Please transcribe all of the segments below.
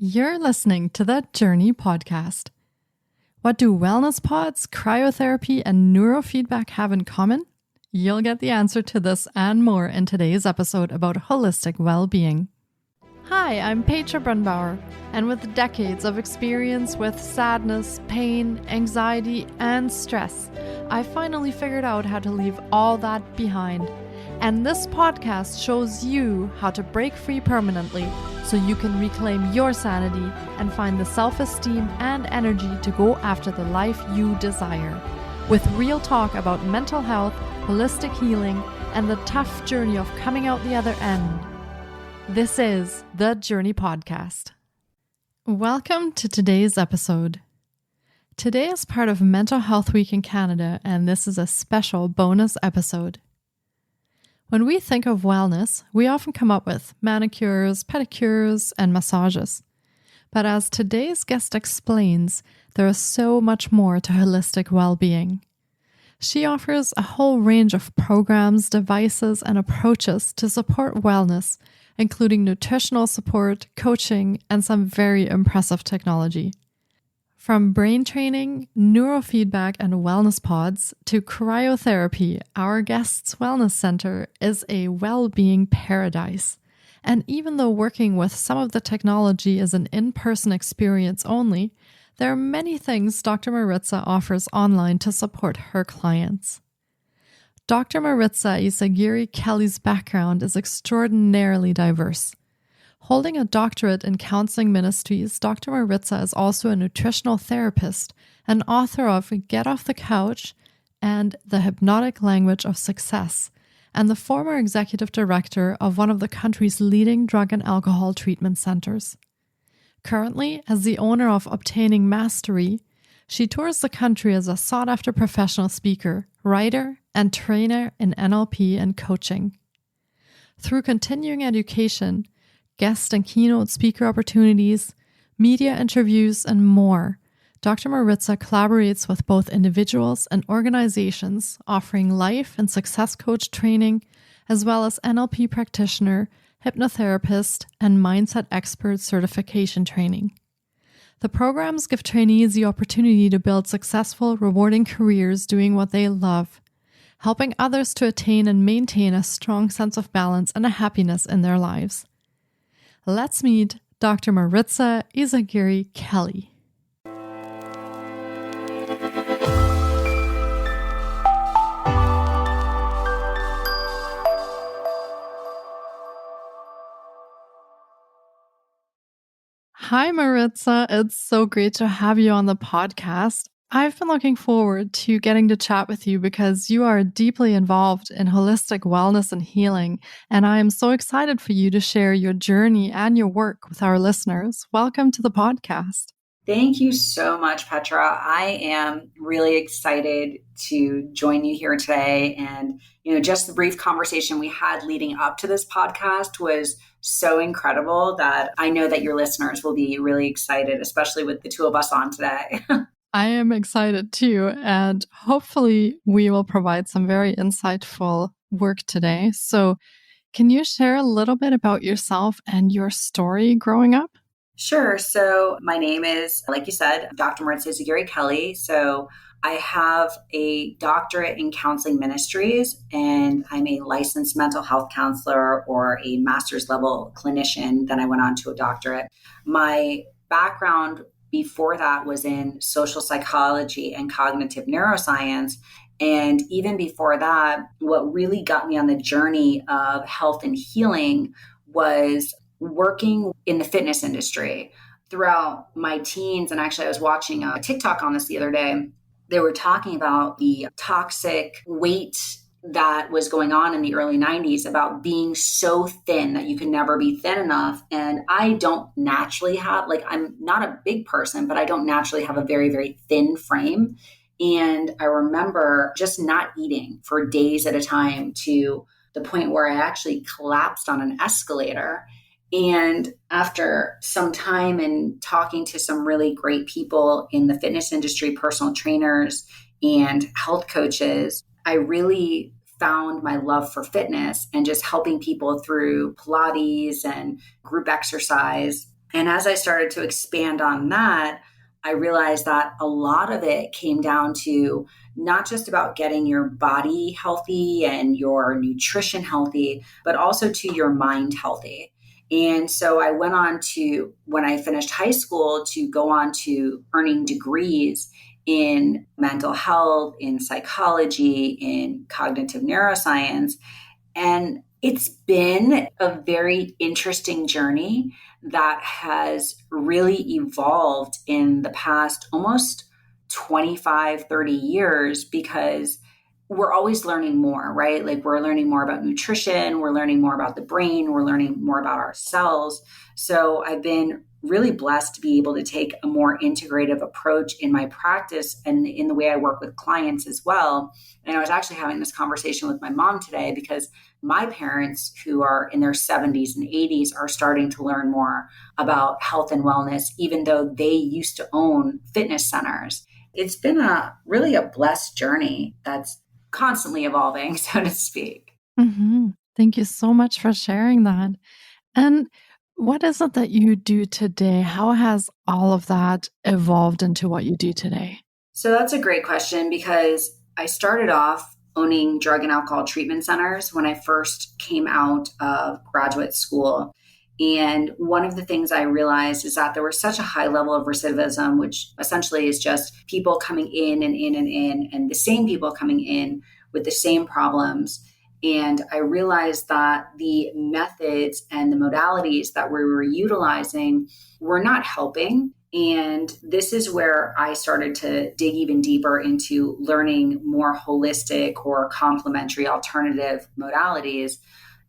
You're listening to the Journey podcast. What do wellness pods, cryotherapy, and neurofeedback have in common? You'll get the answer to this and more in today's episode about holistic well-being. Hi, I'm Petra Brunbauer, and with decades of experience with sadness, pain, anxiety, and stress, I finally figured out how to leave all that behind. And this podcast shows you how to break free permanently so you can reclaim your sanity and find the self-esteem and energy to go after the life you desire. With real talk about mental health, holistic healing, and the tough journey of coming out the other end. This is the Journey Podcast. Welcome to today's episode. Today is part of Mental Health Week in Canada, and this is a special bonus episode. When we think of wellness, we often come up with manicures, pedicures, and massages. But as today's guest explains, there is so much more to holistic well-being. She offers a whole range of programs, devices, and approaches to support wellness, including nutritional support, coaching, and some very impressive technology. From brain training, neurofeedback, and wellness pods to cryotherapy, our guest's wellness center is a well-being paradise. And even though working with some of the technology is an in-person experience only, there are many things Dr. Maritsa offers online to support her clients. Dr. Maritsa Yzaguirre-Kelley's background is extraordinarily diverse. Holding a doctorate in counseling ministries, Dr. Maritsa is also a nutritional therapist and author of Get Off the Couch and The Hypnotic Language of Success, and the former executive director of one of the country's leading drug and alcohol treatment centers. Currently, as the owner of Obtaining Mastery, she tours the country as a sought-after professional speaker, writer, and trainer in NLP and coaching. Through continuing education, guest and keynote speaker opportunities, media interviews, and more, Dr. Maritsa collaborates with both individuals and organizations offering life and success coach training, as well as NLP practitioner, hypnotherapist, and mindset expert certification training. The programs give trainees the opportunity to build successful, rewarding careers doing what they love, helping others to attain and maintain a strong sense of balance and a happiness in their lives. Let's meet Dr. Maritsa Yzaguirre-Kelley. Hi, Maritsa. It's so great to have you on the podcast. I've been looking forward to getting to chat with you because you are deeply involved in holistic wellness and healing, and I am so excited for you to share your journey and your work with our listeners. Welcome to the podcast. Thank you so much, Petra. I am really excited to join you here today. And, just the brief conversation we had leading up to this podcast was so incredible that I know that your listeners will be really excited, especially with the two of us on today. I am excited too, and hopefully we will provide some very insightful work today. So can you share a little bit about yourself and your story growing up? Sure. So my name is, like you said, Dr. Maritsa Yzaguirre-Kelley. So I have a doctorate in counseling ministries, and I'm a licensed mental health counselor or a master's level clinician. Then I went on to a doctorate. My background before that was in social psychology and cognitive neuroscience. And even before that, what really got me on the journey of health and healing was working in the fitness industry throughout my teens. And actually, I was watching a TikTok on this the other day. They were talking about the toxic weight that was going on in the early 90s about being so thin that you can never be thin enough. And I don't naturally have, I'm not a big person, but I don't naturally have a very, very thin frame. And I remember just not eating for days at a time to the point where I actually collapsed on an escalator. And after some time and talking to some really great people in the fitness industry, personal trainers and health coaches, I really found my love for fitness and just helping people through Pilates and group exercise And as I started to expand on that, I realized that a lot of it came down to not just about getting your body healthy and your nutrition healthy, but also to your mind healthy. And so I went on to, when I finished high school, to go on to earning degrees in mental health, in psychology, in cognitive neuroscience. And it's been a very interesting journey that has really evolved in the past almost 25, 30 years, because we're always learning more, right? Like we're learning more about nutrition, we're learning more about the brain, we're learning more about our cells. So I've been really blessed to be able to take a more integrative approach in my practice and in the way I work with clients as well. And I was actually having this conversation with my mom today, because my parents, who are in their 70s and 80s, are starting to learn more about health and wellness, even though they used to own fitness centers. It's been really a blessed journey that's constantly evolving, so to speak. Thank you so much for sharing that. And what is it that you do today? How has all of that evolved into what you do today? So that's a great question, because I started off owning drug and alcohol treatment centers when I first came out of graduate school. And one of the things I realized is that there was such a high level of recidivism, which essentially is just people coming in and in and in, and the same people coming in with the same problems. And I realized that the methods and the modalities that we were utilizing were not helping. And this is where I started to dig even deeper into learning more holistic or complementary alternative modalities.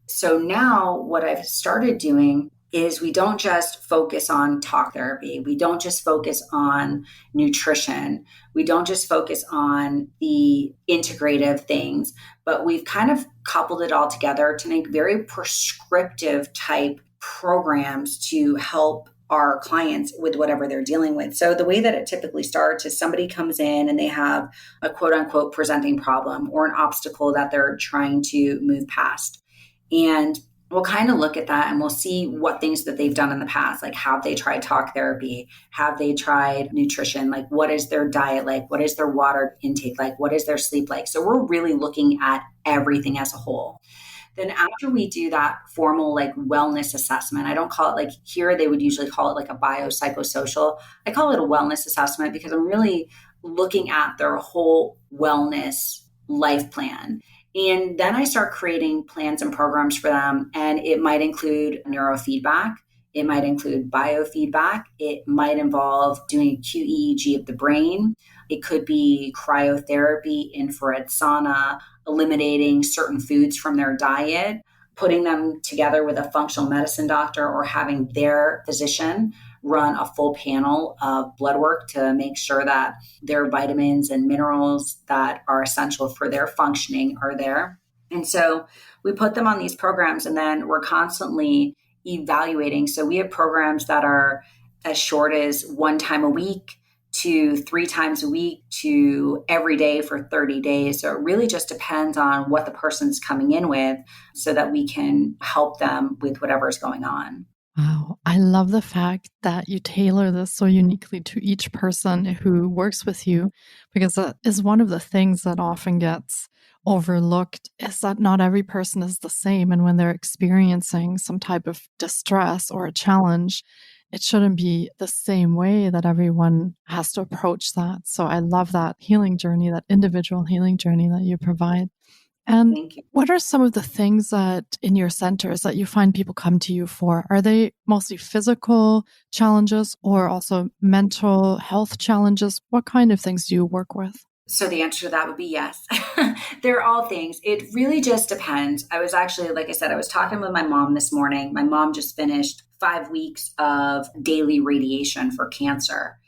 So now what I've started doing is we don't just focus on talk therapy. We don't just focus on nutrition. We don't just focus on the integrative things, but we've kind of coupled it all together to make very prescriptive type programs to help our clients with whatever they're dealing with. So the way that it typically starts is somebody comes in and they have a quote unquote presenting problem or an obstacle that they're trying to move past. And we'll kind of look at that and we'll see what things that they've done in the past. Like, have they tried talk therapy? Have they tried nutrition? Like, what is their diet like? What is their water intake like? What is their sleep like? So we're really looking at everything as a whole. Then after we do that formal like wellness assessment, I don't call it, like here they would usually call it like a biopsychosocial. I call it a wellness assessment because I'm really looking at their whole wellness life plan. And then I start creating plans and programs for them. And it might include neurofeedback. It might include biofeedback. It might involve doing a QEEG of the brain. It could be cryotherapy, infrared sauna, eliminating certain foods from their diet, putting them together with a functional medicine doctor or having their physician run a full panel of blood work to make sure that their vitamins and minerals that are essential for their functioning are there. And so we put them on these programs, and then we're constantly evaluating. So we have programs that are as short as 1 time a week to 3 times a week to every day for 30 days. So it really just depends on what the person's coming in with so that we can help them with whatever's going on. Wow. I love the fact that you tailor this so uniquely to each person who works with you, because that is one of the things that often gets overlooked, is that not every person is the same. And when they're experiencing some type of distress or a challenge, it shouldn't be the same way that everyone has to approach that. So I love that healing journey, that individual healing journey that you provide. And Thank you. what are some of the things that in your centers that you find people come to you for? Are they mostly physical challenges or also mental health challenges? What kind of things do you work with? So the answer to that would be yes. They're all things. It really just depends. I was actually, like I said, I was talking with my mom this morning. My mom just finished 5 weeks of daily radiation for cancer.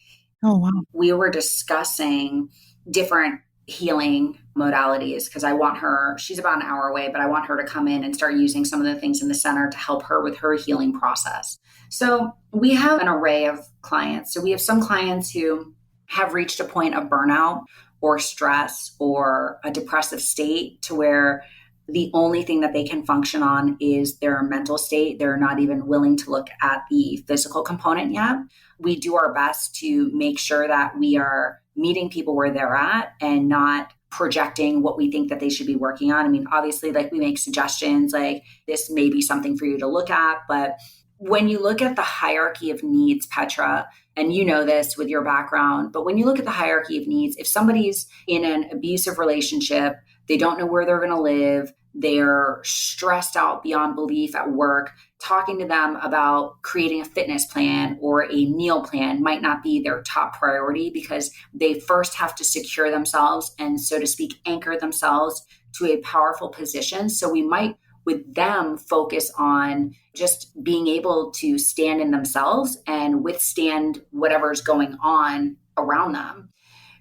Oh, wow. We were discussing different healing modalities because I want her, she's about an hour away, but I want her to come in and start using some of the things in the center to help her with her healing process. So we have an array of clients. So we have some clients who have reached a point of burnout or stress or a depressive state to where the only thing that they can function on is their mental state. They're not even willing to look at the physical component yet. We do our best to make sure that we are meeting people where they're at and not projecting what we think that they should be working on. I mean, obviously, like we make suggestions, like this may be something for you to look at. But when you look at the hierarchy of needs, Petra, and you know this with your background, but when you look at the hierarchy of needs, if somebody's in an abusive relationship, they don't know where they're going to live, they're stressed out beyond belief at work, talking to them about creating a fitness plan or a meal plan might not be their top priority, because they first have to secure themselves and, so to speak, anchor themselves to a powerful position. So we might, with them, focus on just being able to stand in themselves and withstand whatever's going on around them.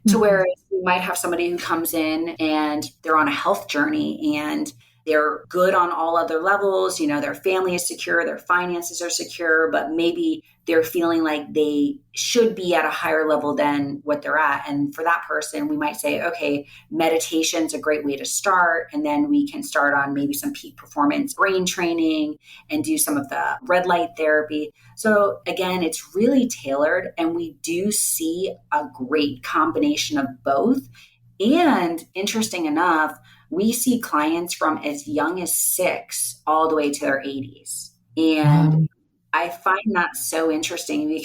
To where you might have somebody who comes in and they're on a health journey and they're good on all other levels. You know, their family is secure, their finances are secure, but maybe they're feeling like they should be at a higher level than what they're at. And for that person, we might say, okay, meditation's a great way to start. And then we can start on maybe some peak performance brain training and do some of the red light therapy. So again, it's really tailored, and we do see a great combination of both. And interesting enough, we see clients from as young as 6 all the way to their 80s. And I find that so interesting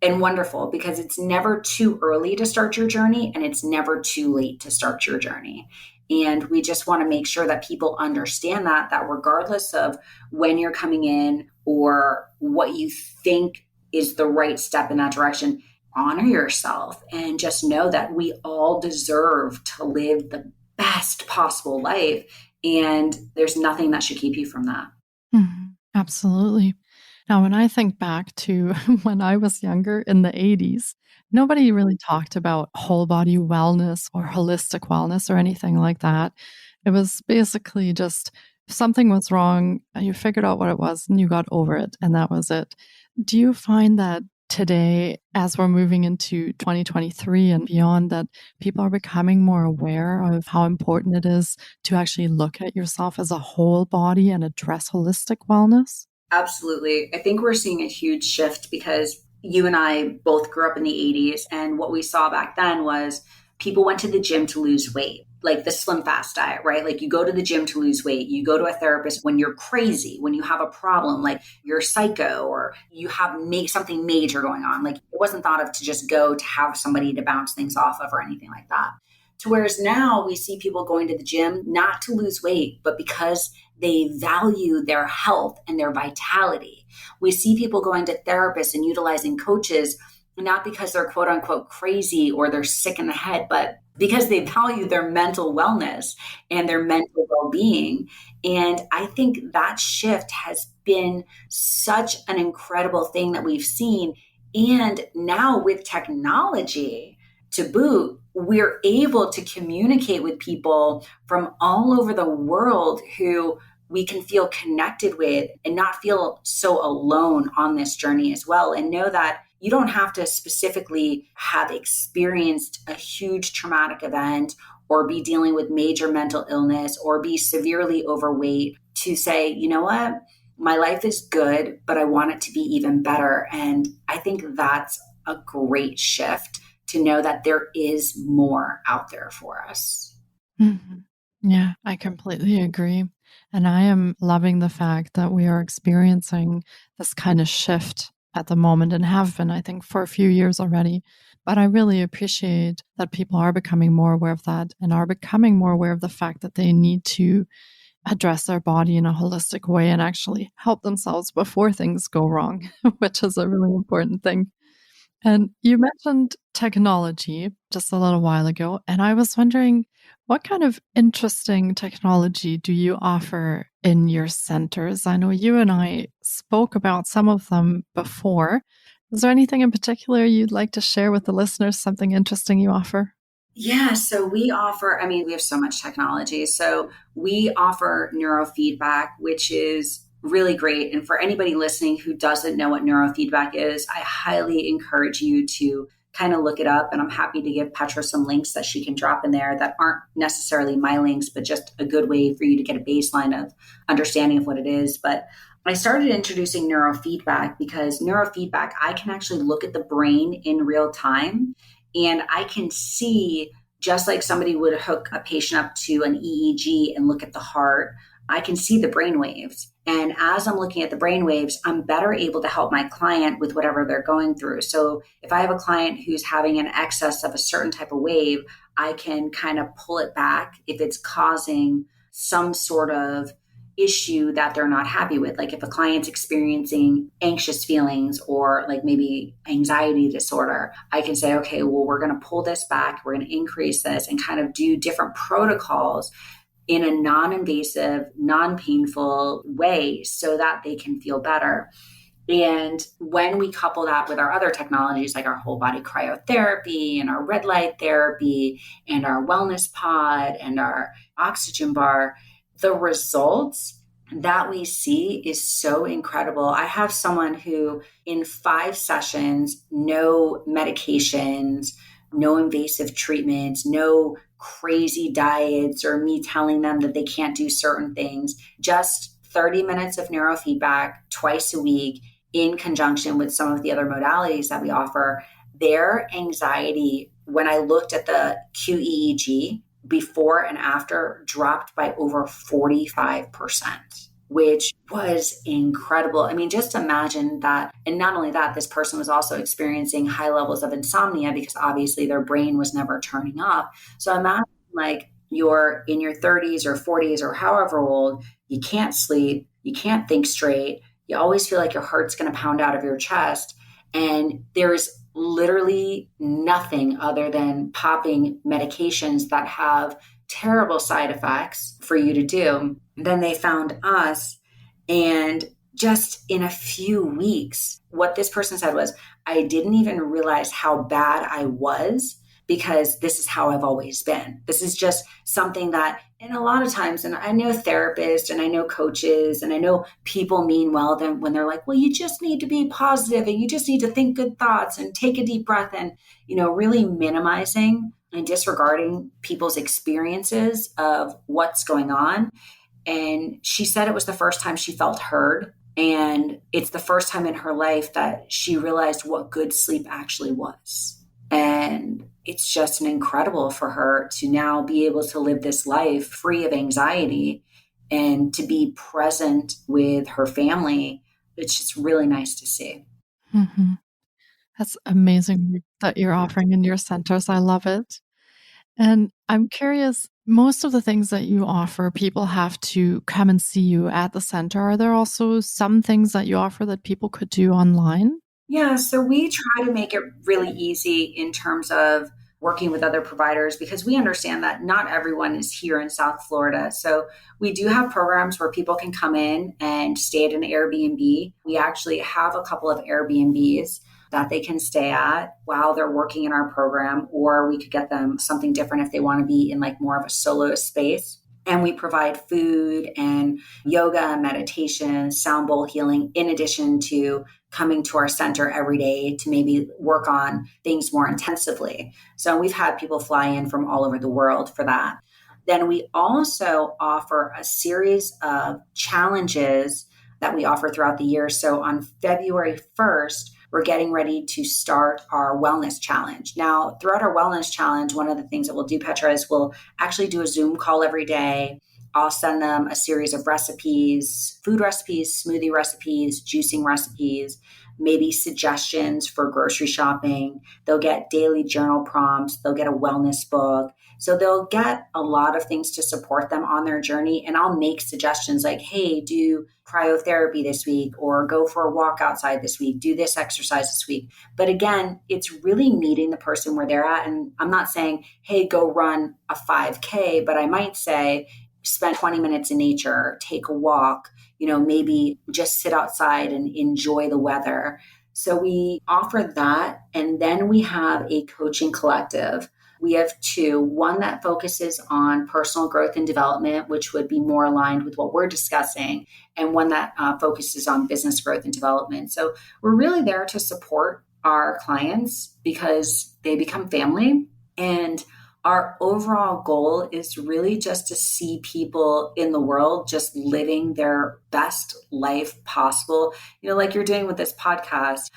and wonderful, because it's never too early to start your journey and it's never too late to start your journey. And we just want to make sure that people understand that regardless of when you're coming in or what you think is the right step in that direction, honor yourself and just know that we all deserve to live the best possible life. And there's nothing that should keep you from that. Absolutely. Now, when I think back to when I was younger in the 80s, nobody really talked about whole body wellness or holistic wellness or anything like that. It was basically just if something was wrong, you figured out what it was and you got over it, and that was it. Do you find that today, as we're moving into 2023 and beyond, that people are becoming more aware of how important it is to actually look at yourself as a whole body and address holistic wellness? Absolutely. I think we're seeing a huge shift because you and I both grew up in the 80s. And what we saw back then was people went to the gym to lose weight, like the slim fast diet, right? Like you go to the gym to lose weight. You go to a therapist when you're crazy, when you have a problem, like you're psycho or you have something major going on. Like it wasn't thought of to just go to have somebody to bounce things off of or anything like that. To whereas now we see people going to the gym not to lose weight, but because they value their health and their vitality. We see people going to therapists and utilizing coaches, not because they're quote unquote crazy or they're sick in the head, but because they value their mental wellness and their mental well-being. And I think that shift has been such an incredible thing that we've seen. And now with technology to boot, we're able to communicate with people from all over the world who we can feel connected with and not feel so alone on this journey as well. And know that you don't have to specifically have experienced a huge traumatic event or be dealing with major mental illness or be severely overweight to say, you know what, my life is good, but I want it to be even better. And I think that's a great shift to know that there is more out there for us. Yeah, I completely agree. And I am loving the fact that we are experiencing this kind of shift at the moment and have been, I think, for a few years already. But I really appreciate that people are becoming more aware of that and are becoming more aware of the fact that they need to address their body in a holistic way and actually help themselves before things go wrong, which is a really important thing. And you mentioned technology just a little while ago, and I was wondering, what kind of interesting technology do you offer in your centers? I know you and I spoke about some of them before. Is there anything in particular you'd like to share with the listeners, something interesting you offer? Yeah, so we offer, we have so much technology. So we offer neurofeedback, which is really great. And for anybody listening who doesn't know what neurofeedback is, I highly encourage you to kind of look it up. And I'm happy to give Petra some links that she can drop in there that aren't necessarily my links, but just a good way for you to get a baseline of understanding of what it is. But I started introducing neurofeedback because neurofeedback, I can actually look at the brain in real time, and I can see, just like somebody would hook a patient up to an EEG and look at the heart, I can see the brain waves. And as I'm looking at the brain waves, I'm better able to help my client with whatever they're going through. So if I have a client who's having an excess of a certain type of wave, I can kind of pull it back if it's causing some sort of issue that they're not happy with. Like if a client's experiencing anxious feelings or like maybe anxiety disorder, I can say, okay, well, we're going to pull this back. We're going to increase this and kind of do different protocols in a non-invasive, non-painful way so that they can feel better. And when we couple that with our other technologies, like our whole body cryotherapy and our red light therapy and our wellness pod and our oxygen bar, the results that we see is so incredible. I have someone who in 5 sessions, no medications, no invasive treatments, no crazy diets or me telling them that they can't do certain things, just 30 minutes of neurofeedback twice a week in conjunction with some of the other modalities that we offer. Their anxiety, when I looked at the QEEG before and after, dropped by over 45%, which was incredible. I mean, just imagine that. And not only that, this person was also experiencing high levels of insomnia because obviously their brain was never turning off. So imagine like you're in your 30s or 40s or however old, you can't sleep, you can't think straight, you always feel like your heart's going to pound out of your chest. And there's literally nothing other than popping medications that have terrible side effects for you to do. Then they found us, and just in a few weeks, what this person said was, I didn't even realize how bad I was because this is how I've always been. This is just something that, and a lot of times, and I know therapists and I know coaches and I know people mean well then when they're like, well, you just need to be positive and you just need to think good thoughts and take a deep breath, and, you know, really minimizing and disregarding people's experiences of what's going on. And she said it was the first time she felt heard. And it's the first time in her life that she realized what good sleep actually was. And it's just incredible for her to now be able to live this life free of anxiety and to be present with her family. It's just really nice to see. Mm-hmm. That's amazing that you're offering in your centers. I love it. And I'm curious, most of the things that you offer, people have to come and see you at the center. Are there also some things that you offer that people could do online? Yeah, so we try to make it really easy in terms of working with other providers because we understand that not everyone is here in South Florida. So we do have programs where people can come in and stay at an Airbnb. We actually have a couple of Airbnbs that they can stay at while they're working in our program, or we could get them something different if they want to be in like more of a solo space. And we provide food and yoga, meditation, sound bowl healing, in addition to coming to our center every day to maybe work on things more intensively. So we've had people fly in from all over the world for that. Then we also offer a series of challenges that we offer throughout the year. So on February 1st, we're getting ready to start our wellness challenge. Now, throughout our wellness challenge, one of the things that we'll do, Petra, is we'll actually do a Zoom call every day. I'll send them a series of recipes, food recipes, smoothie recipes, juicing recipes, maybe suggestions for grocery shopping. They'll get daily journal prompts. They'll get a wellness book. So they'll get a lot of things to support them on their journey. And I'll make suggestions like, hey, do cryotherapy this week, or go for a walk outside this week, do this exercise this week. But again, it's really meeting the person where they're at. And I'm not saying, hey, go run a 5K, but I might say, spend 20 minutes in nature, take a walk, maybe just sit outside and enjoy the weather. So we offer that. And then we have a coaching collective. We have 2, one that focuses on personal growth and development, which would be more aligned with what we're discussing, and one that focuses on business growth and development. So we're really there to support our clients because they become family. And our overall goal is really just to see people in the world just living their best life possible. Like you're doing with this podcast,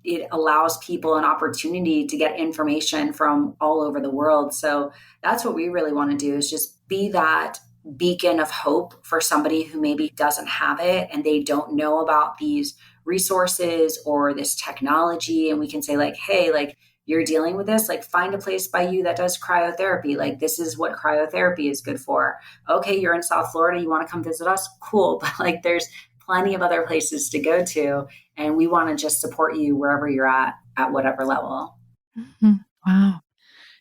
it allows people an opportunity to get information from all over the world. So that's what we really want to do, is just be that beacon of hope for somebody who maybe doesn't have it and they don't know about these resources or this technology. And we can say like, hey, like, you're dealing with this, like find a place by you that does cryotherapy. Like, this is what cryotherapy is good for. Okay, you're in South Florida, you want to come visit us? Cool. But like, there's plenty of other places to go to. And we want to just support you wherever you're at whatever level. Wow.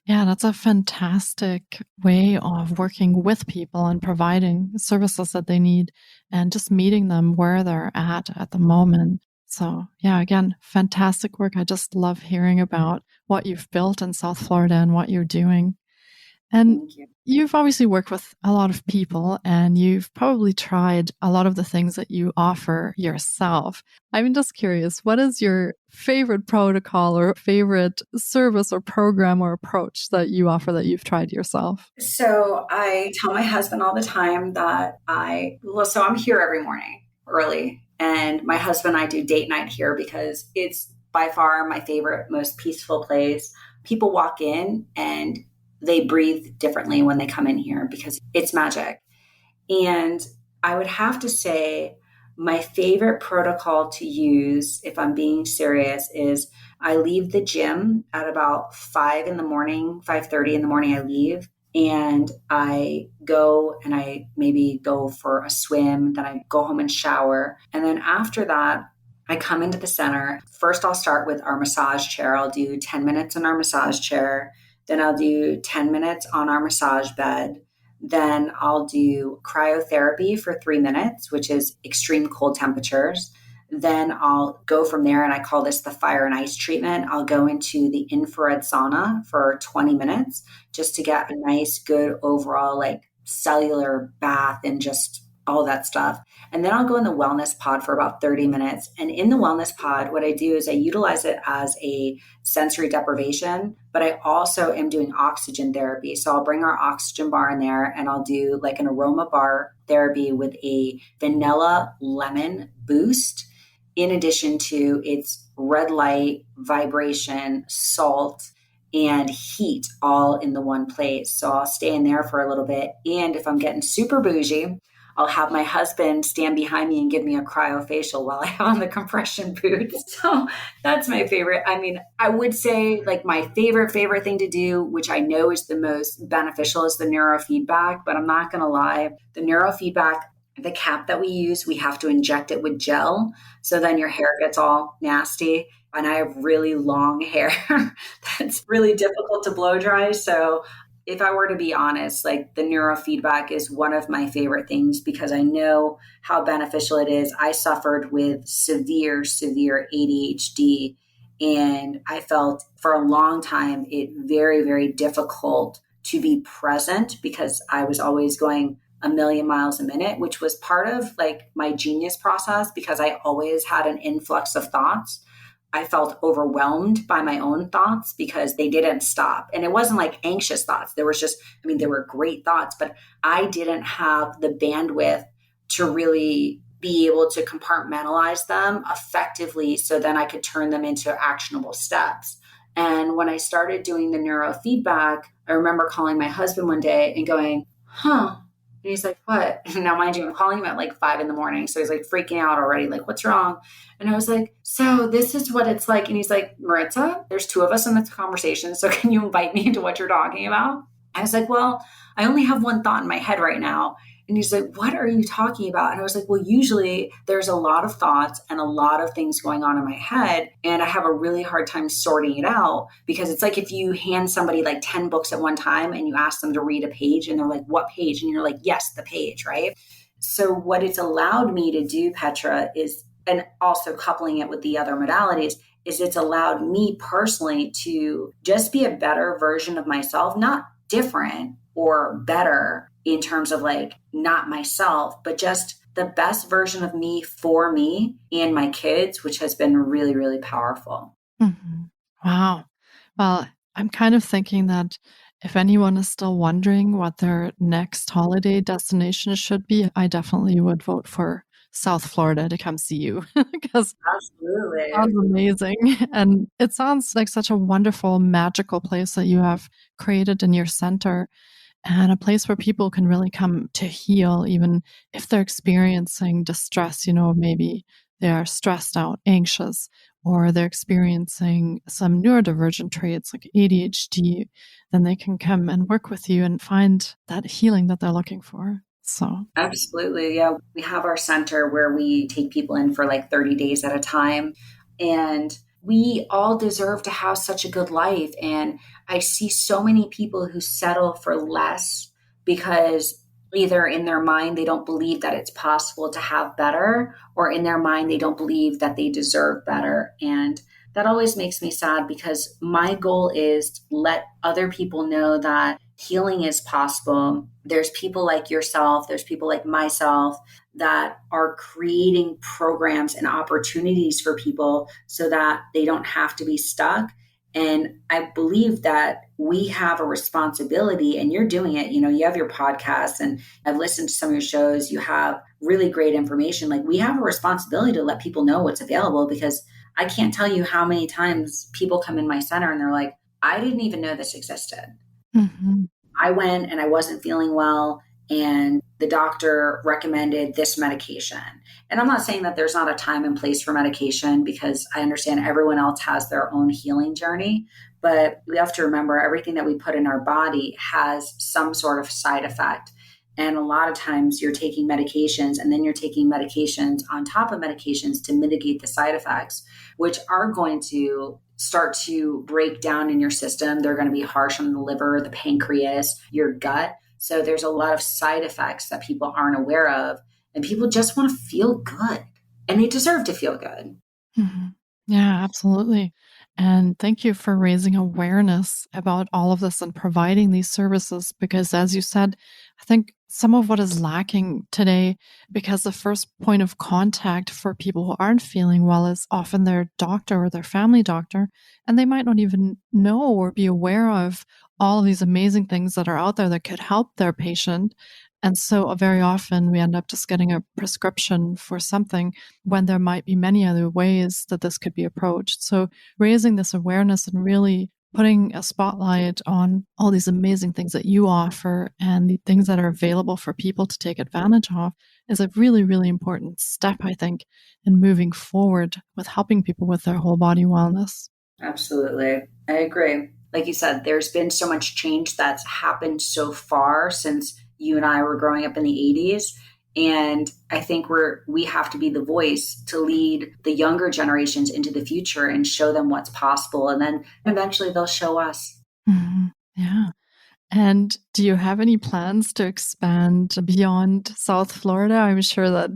Yeah, that's a fantastic way of working with people and providing services that they need and just meeting them where they're at the moment. So yeah, again, fantastic work. I just love hearing about what you've built in South Florida and what you're doing. And Thank you. you've obviously worked with a lot of people and you've probably tried a lot of the things that you offer yourself. I'm just curious, what is your favorite protocol or favorite service or program or approach that you offer that you've tried yourself? So I tell my husband all the time that so I'm here every morning early, and my husband and I do date night here because it's by far my favorite, most peaceful place. People walk in and they breathe differently when they come in here because it's magic. And I would have to say my favorite protocol to use, if I'm being serious, is I leave the gym at about 5 in the morning, 5:30 in the morning I leave. And I go and I maybe go for a swim, then I go home and shower. And then after that, I come into the center. First, I'll start with our massage chair. I'll do 10 minutes in our massage chair. Then I'll do 10 minutes on our massage bed. Then I'll do cryotherapy for 3 minutes, which is extreme cold temperatures. Then I'll go from there, and I call this the fire and ice treatment. I'll go into the infrared sauna for 20 minutes just to get a nice, good overall like cellular bath and just all that stuff. And then I'll go in the wellness pod for about 30 minutes. And in the wellness pod, what I do is I utilize it as a sensory deprivation, but I also am doing oxygen therapy. So I'll bring our oxygen bar in there and I'll do like an aroma bar therapy with a vanilla lemon boost, in addition to its red light, vibration, salt, and heat all in the one place. So I'll stay in there for a little bit. And if I'm getting super bougie, I'll have my husband stand behind me and give me a cryofacial while I have on the compression boots. So that's my favorite. I mean, I would say like my favorite thing to do, which I know is the most beneficial, is the neurofeedback, but I'm not going to lie. The neurofeedback, the cap that we use, we have to inject it with gel. So then your hair gets all nasty. And I have really long hair that's really difficult to blow dry. So if I were to be honest, like the neurofeedback is one of my favorite things because I know how beneficial it is. I suffered with severe ADHD, and I felt for a long time it very, very difficult to be present because I was always going a million miles a minute, which was part of like my genius process because I always had an influx of thoughts. I felt overwhelmed by my own thoughts because they didn't stop. And it wasn't like anxious thoughts. There was just, they were great thoughts, but I didn't have the bandwidth to really be able to compartmentalize them effectively so then I could turn them into actionable steps. And when I started doing the neurofeedback, I remember calling my husband one day and going, and he's like, what? And now, mind you, I'm calling him at like 5 in the morning. So he's like freaking out already. Like, what's wrong? And I was like, so this is what it's like. And he's like, Maritsa, there's 2 of us in this conversation. So can you invite me into what you're talking about? I was like, well, I only have one thought in my head right now. And he's like, what are you talking about? And I was like, well, usually there's a lot of thoughts and a lot of things going on in my head. And I have a really hard time sorting it out because it's like if you hand somebody like 10 books at one time and you ask them to read a page and they're like, what page? And you're like, yes, the page, right? So what it's allowed me to do, Petra, is, and also coupling it with the other modalities, is it's allowed me personally to just be a better version of myself, not different or better in terms of like not myself, but just the best version of me for me and my kids, which has been really, really powerful. Mm-hmm. Wow. Well, I'm kind of thinking that if anyone is still wondering what their next holiday destination should be, I definitely would vote for South Florida to come see you because it Absolutely. sounds amazing. And it sounds like such a wonderful, magical place that you have created in your center, and a place where people can really come to heal, even if they're experiencing distress. Maybe they're stressed out, anxious, or they're experiencing some neurodivergent traits like ADHD, then they can come and work with you and find that healing that they're looking for. So, Absolutely. Yeah. We have our center where we take people in for like 30 days at a time. And we all deserve to have such a good life. And I see so many people who settle for less because either in their mind they don't believe that it's possible to have better, or in their mind they don't believe that they deserve better. And that always makes me sad because my goal is to let other people know that healing is possible. There's people like yourself, there's people like myself that are creating programs and opportunities for people so that they don't have to be stuck. And I believe that we have a responsibility, and you're doing it. You have your podcast, and I've listened to some of your shows. You have really great information. Like, we have a responsibility to let people know what's available, because I can't tell you how many times people come in my center and they're like, I didn't even know this existed. mm-hmm. I went and I wasn't feeling well, and the doctor recommended this medication. And I'm not saying that there's not a time and place for medication, because I understand everyone else has their own healing journey. But we have to remember everything that we put in our body has some sort of side effect. And a lot of times you're taking medications, and then you're taking medications on top of medications to mitigate the side effects, which are going to start to break down in your system. They're going to be harsh on the liver, the pancreas, your gut. So there's a lot of side effects that people aren't aware of, and people just want to feel good, and they deserve to feel good. Mm-hmm. Yeah, absolutely. And thank you for raising awareness about all of this and providing these services, because as you said, I think some of what is lacking today, because the first point of contact for people who aren't feeling well is often their doctor or their family doctor, and they might not even know or be aware of all of these amazing things that are out there that could help their patient. And so very often we end up just getting a prescription for something when there might be many other ways that this could be approached. So raising this awareness and really putting a spotlight on all these amazing things that you offer and the things that are available for people to take advantage of is a really, really important step, I think, in moving forward with helping people with their whole body wellness. Absolutely. I agree. Like you said, there's been so much change that's happened so far since you and I were growing up in the 80s. And I think we have to be the voice to lead the younger generations into the future and show them what's possible. And then eventually they'll show us. Mm-hmm. Yeah. And do you have any plans to expand beyond South Florida? I'm sure that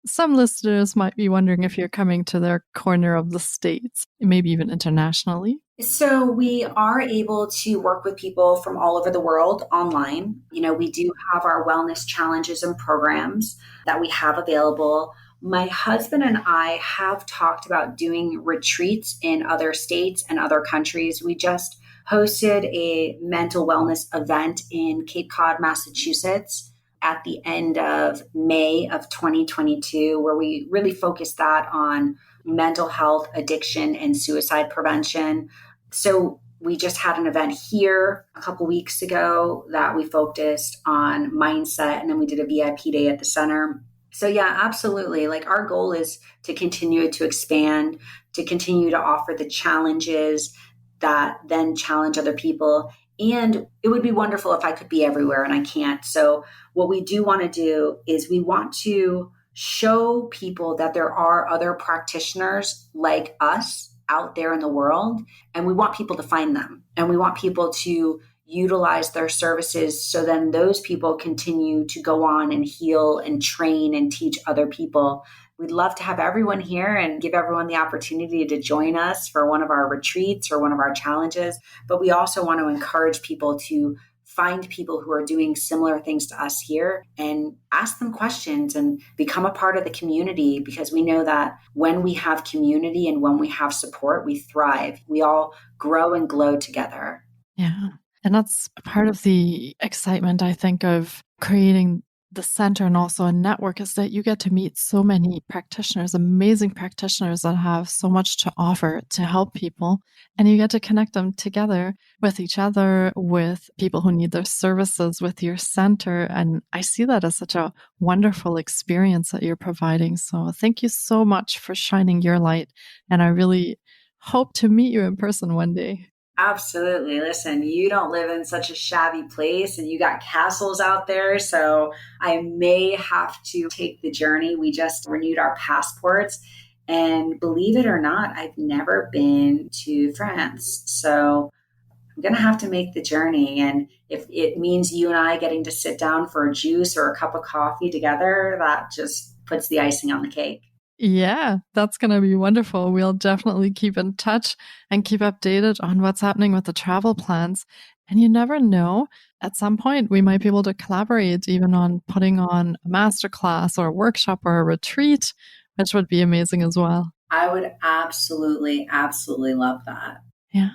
some listeners might be wondering if you're coming to their corner of the States, maybe even internationally. So we are able to work with people from all over the world online. We do have our wellness challenges and programs that we have available. My husband and I have talked about doing retreats in other states and other countries. We just hosted a mental wellness event in Cape Cod, Massachusetts at the end of May of 2022, where we really focused that on mental health, addiction, and suicide prevention. So we just had an event here a couple weeks ago that we focused on mindset, and then we did a VIP day at the center. So yeah, absolutely. Like, our goal is to continue to expand, to continue to offer the challenges that then challenge other people. And it would be wonderful if I could be everywhere, and I can't. So what we do want to do is we want to show people that there are other practitioners like us out there in the world, and we want people to find them, and we want people to utilize their services, so then those people continue to go on and heal and train and teach other people. We'd love to have everyone here and give everyone the opportunity to join us for one of our retreats or one of our challenges, but we also want to encourage people to find people who are doing similar things to us here and ask them questions and become a part of the community, because we know that when we have community and when we have support, we thrive. We all grow and glow together. Yeah. And that's part of the excitement, I think, of creating the center and also a network, is that you get to meet so many practitioners, amazing practitioners that have so much to offer to help people. And you get to connect them together with each other, with people who need their services, with your center. And I see that as such a wonderful experience that you're providing. So thank you so much for shining your light. And I really hope to meet you in person one day. Absolutely. Listen, you don't live in such a shabby place and you got castles out there. So I may have to take the journey. We just renewed our passports. And believe it or not, I've never been to France. So I'm going to have to make the journey. And if it means you and I getting to sit down for a juice or a cup of coffee together, that just puts the icing on the cake. Yeah, that's going to be wonderful. We'll definitely keep in touch and keep updated on what's happening with the travel plans. And you never know, at some point we might be able to collaborate even on putting on a masterclass or a workshop or a retreat, which would be amazing as well. I would absolutely, absolutely love that. Yeah.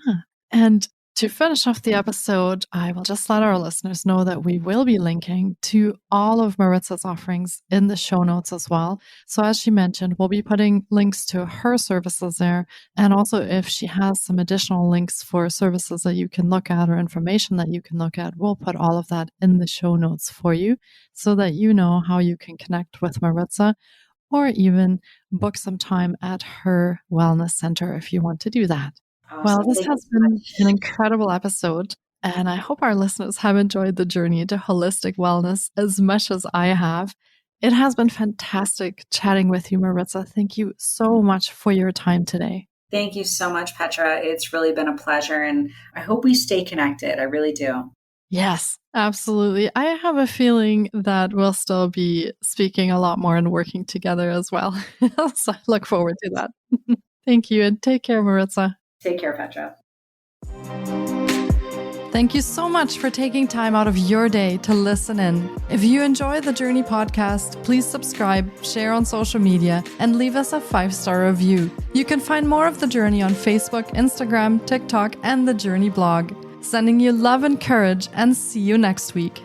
And to finish off the episode, I will just let our listeners know that we will be linking to all of Maritsa's offerings in the show notes as well. So as she mentioned, we'll be putting links to her services there. And also if she has some additional links for services that you can look at or information that you can look at, we'll put all of that in the show notes for you so that you know how you can connect with Maritsa or even book some time at her wellness center if you want to do that. Awesome. Well, this has been an incredible episode, and I hope our listeners have enjoyed the journey to holistic wellness as much as I have. It has been fantastic chatting with you, Maritsa. Thank you so much for your time today. Thank you so much, Petra. It's really been a pleasure, and I hope we stay connected. I really do. Yes, absolutely. I have a feeling that we'll still be speaking a lot more and working together as well. So I look forward to that. Thank you, and take care, Maritsa. Take care, Petra. Thank you so much for taking time out of your day to listen in. If you enjoy the Journey podcast, please subscribe, share on social media, and leave us a 5-star review. You can find more of The Journey on Facebook, Instagram, TikTok, and the Journey blog. Sending you love and courage, and see you next week.